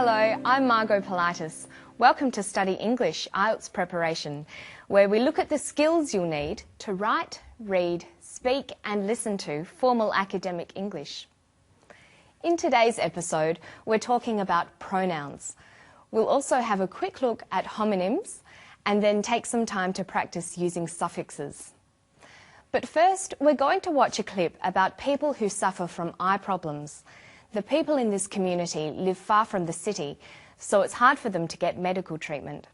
Hello, I'm Margot Politis. Welcome to Study English IELTS Preparation, where we look at the skills you'll need to write, read, speak and listen to formal academic English. In today's episode, we're talking about pronouns. We'll also have a quick look at homonyms and then take some time to practice using suffixes. But first, we're going to watch a clip about people who suffer from eye problems. The people in this community live far from the city, so it's hard for them to get medical treatment.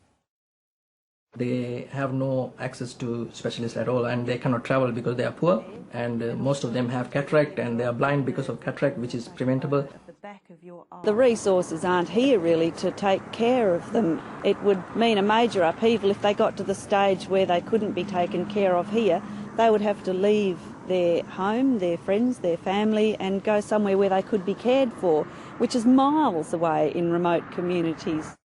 They have no access to specialists at all, and they cannot travel because they are poor, and most of them have cataract and they are blind because of cataract, which is preventable. The resources aren't here really to take care of them. It would mean a major upheaval if they got to the stage where they couldn't be taken care of here. They would have to leave their home, their friends, their family and go somewhere where they could be cared for, which is miles away in remote communities.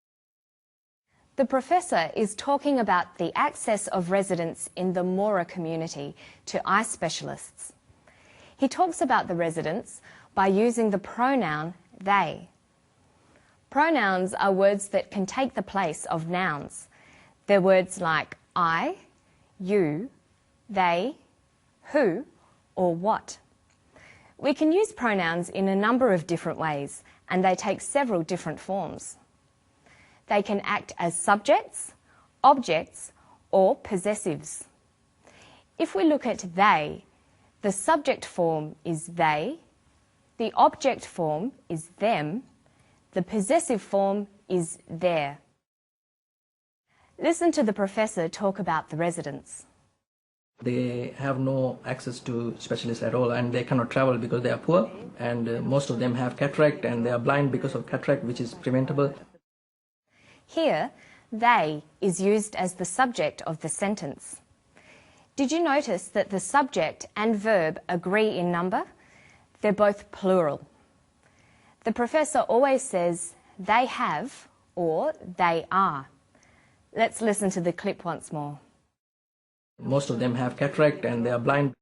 The professor is talking about the access of residents in the Mora community to eye specialists. He talks about the residents by using the pronoun they. Pronouns are words that can take the place of nouns. They're words like I, you, they, who, or what. We can use pronouns in a number of different ways, and they take several different forms. They can act as subjects, objects, or possessives. If we look at they, the subject form is they, the object form is them, the possessive form is their. Listen to the professor talk about the residents. They have no access to specialists at all, and they cannot travel because they are poor, and most of them have cataract and they are blind because of cataract, which is preventable. Here, they is used as the subject of the sentence. Did you notice that the subject and verb agree in number? They're both plural. The professor always says they have or they are. Let's listen to the clip once more. Most of them have cataract and they are blind.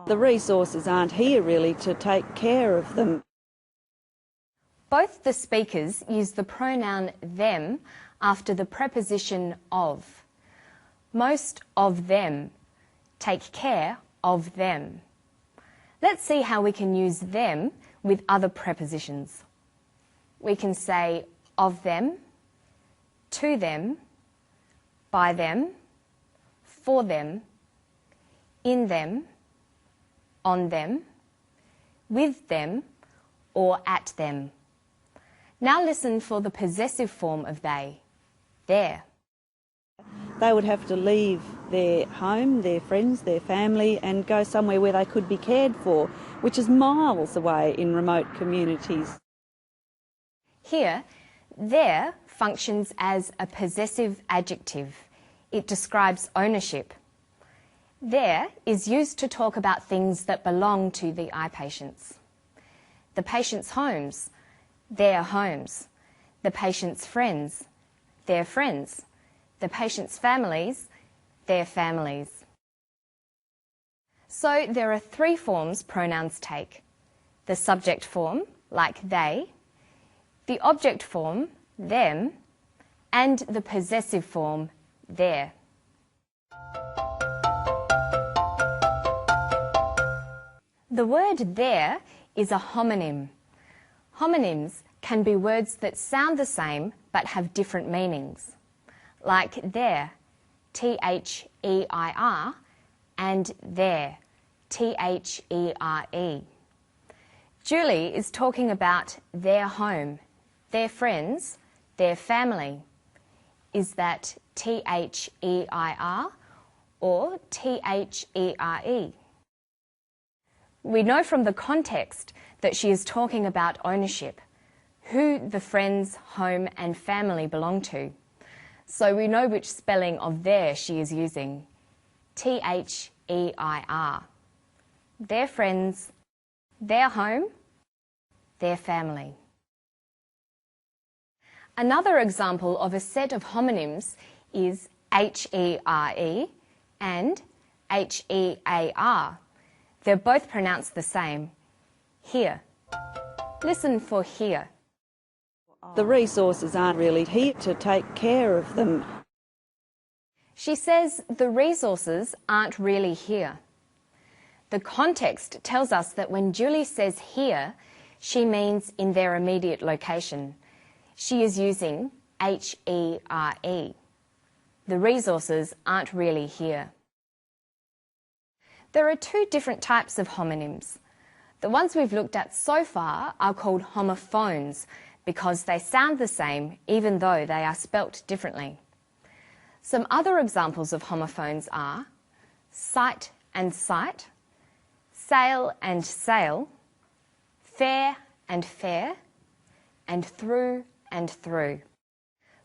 The resources aren't here really to take care of them. Both the speakers use the pronoun them after the preposition of. Most of them take care of them. Let's see how we can use them with other prepositions. We can say of them, to them, by them, for them, in them, on them, with them, or at them. Now listen for the possessive form of they, their. They would have to leave their home, their friends, their family and go somewhere where they could be cared for, which is miles away in remote communities. Here, their functions as a possessive adjective. It describes ownership. Their is used to talk about things that belong to the eye patients. The patient's homes, their homes. The patient's friends, their friends. The patient's families, their families. So there are three forms pronouns take. The subject form, like they, the object form, them, and the possessive form, their. The word their is a homonym. Homonyms can be words that sound the same but have different meanings, like there, T-H-E-I-R, and there, T-H-E-R-E. Julie is talking about their home, their friends, their family. Is that T-H-E-I-R or T-H-E-R-E? We know from the context that she is talking about ownership, who the friends, home and family belong to. So we know which spelling of their she is using, T-H-E-I-R. Their friends, their home, their family. Another example of a set of homonyms is H-E-R-E and H-E-A-R. They're both pronounced the same, here. Listen for here. The resources aren't really here to take care of them. She says the resources aren't really here. The context tells us that when Julie says here, she means in their immediate location. She is using H-E-R-E. The resources aren't really here. There are two different types of homonyms. The ones we've looked at so far are called homophones because they sound the same even though they are spelt differently. Some other examples of homophones are sight and sight, sail and sail, fair and fair, and through and through.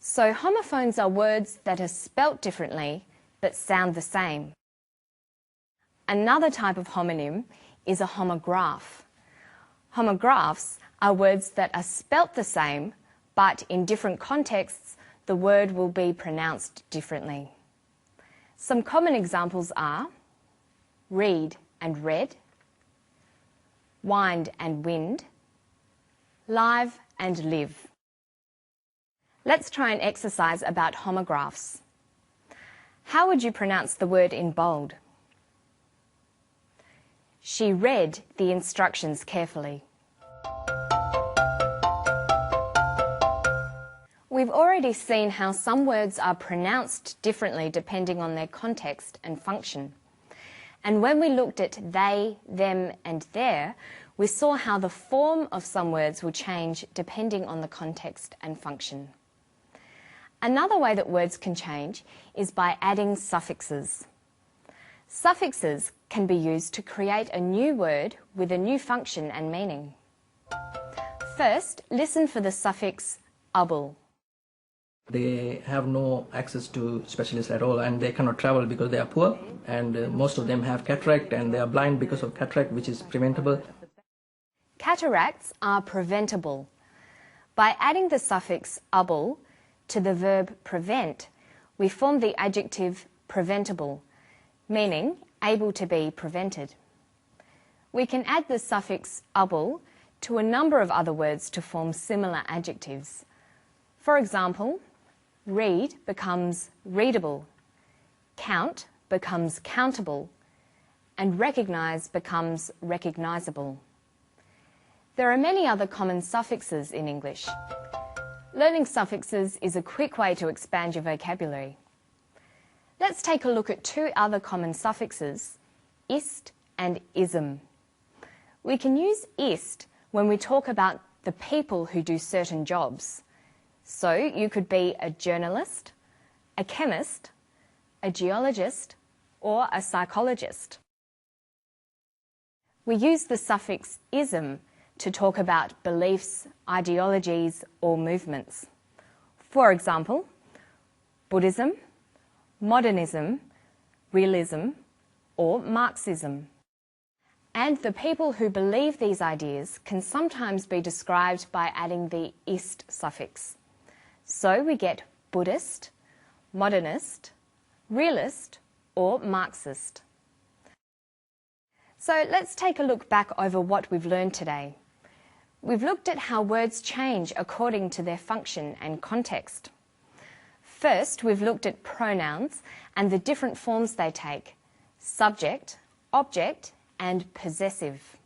So homophones are words that are spelt differently but sound the same. Another type of homonym is a homograph. Homographs are words that are spelt the same, but in different contexts, the word will be pronounced differently. Some common examples are read and read, wind and wind, live and live. Let's try an exercise about homographs. How would you pronounce the word in bold? She read the instructions carefully. We've already seen how some words are pronounced differently depending on their context and function. And when we looked at they, them and their, we saw how the form of some words will change depending on the context and function. Another way that words can change is by adding suffixes. Suffixes can be used to create a new word with a new function and meaning. First, listen for the suffix able. They have no access to specialists at all and they cannot travel because they are poor, and most of them have cataract and they are blind because of cataract, which is preventable. Cataracts are preventable. By adding the suffix able to the verb prevent, we form the adjective preventable, meaning able to be prevented. We can add the suffix able to a number of other words to form similar adjectives. For example, read becomes readable, count becomes countable, and recognise becomes recognisable. There are many other common suffixes in English. Learning suffixes is a quick way to expand your vocabulary. Let's take a look at two other common suffixes, ist and ism. We can use ist when we talk about the people who do certain jobs. So you could be a journalist, a chemist, a geologist, or a psychologist. We use the suffix ism to talk about beliefs, ideologies, or movements. For example, Buddhism, modernism, realism, or Marxism. And the people who believe these ideas can sometimes be described by adding the ist suffix. So we get Buddhist, modernist, realist, or Marxist. So let's take a look back over what we've learned today. We've looked at how words change according to their function and context. First, we've looked at pronouns and the different forms they take: subject, object, and possessive.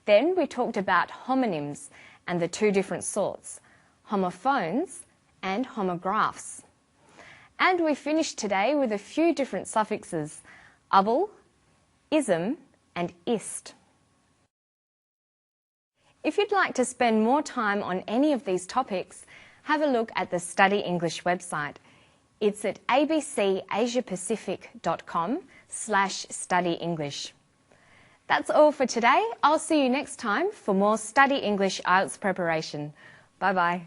Then we talked about homonyms and the two different sorts, homophones and homographs. And we finished today with a few different suffixes: able, ism, and ist. If you'd like to spend more time on any of these topics, have a look at the Study English website. It's at abcasiapacific.com/studyenglish. That's all for today. I'll see you next time for more Study English IELTS preparation. Bye-bye.